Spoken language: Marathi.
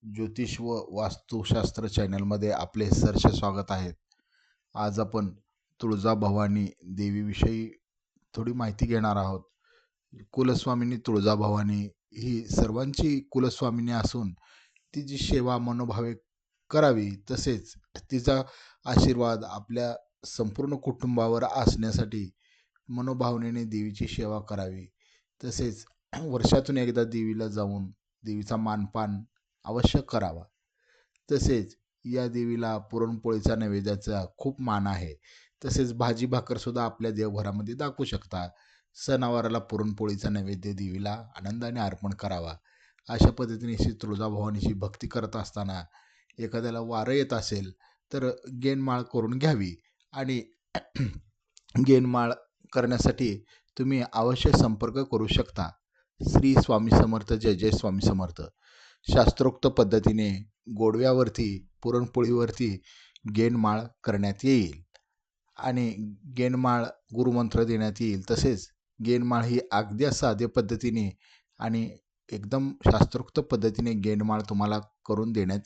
ज्योतिष व वास्तुशास्त्र चॅनलमध्ये आपले सहर्ष स्वागत आहे। आज आपण तुळजाभवानी देवीविषयी थोडी माहिती घेणार आहोत। कुलस्वामिनी तुळजाभवानी ही सर्वांची कुलस्वामिनी असून तिची सेवा मनोभावे करावी, तसेच तिचा आशीर्वाद आपल्या संपूर्ण कुटुंबावर असण्यासाठी मनोभावनेने देवीची सेवा करावी। तसेच वर्षातून एकदा देवीला जाऊन देवीचा मानपान अवश्य करावा। तसेच या देवीला पुरणपोळीचा नैवेद्याचा खूप मान आहे। तसेच भाजी भाकर सुद्धा आपल्या देवघरामध्ये दाखवू शकता। सणावाराला पुरणपोळीचा नैवेद्य देवीला आनंदाने अर्पण करावा। अशा पद्धतीने श्री तुळजाभवानीची भक्ती करत असताना एखाद्याला वारं येत असेल तर गेनमाळ करून घ्यावी। आणि गेनमाळ करण्यासाठी तुम्ही अवश्य संपर्क करू शकता। श्री स्वामी समर्थ, जय जय स्वामी समर्थ। शास्त्रोक्त पद्धतीने गोडव्यावरती पुरणपोळीवरती गेनमाळ करण्यात येईल आणि गेनमाळ गुरुमंत्र देण्यात येईल। तसेच गेनमाळ ही अगदी साध्या पद्धतीने आणि एकदम शास्त्रोक्त पद्धतीने गेनमाळ तुम्हाला करून देण्यात येईल।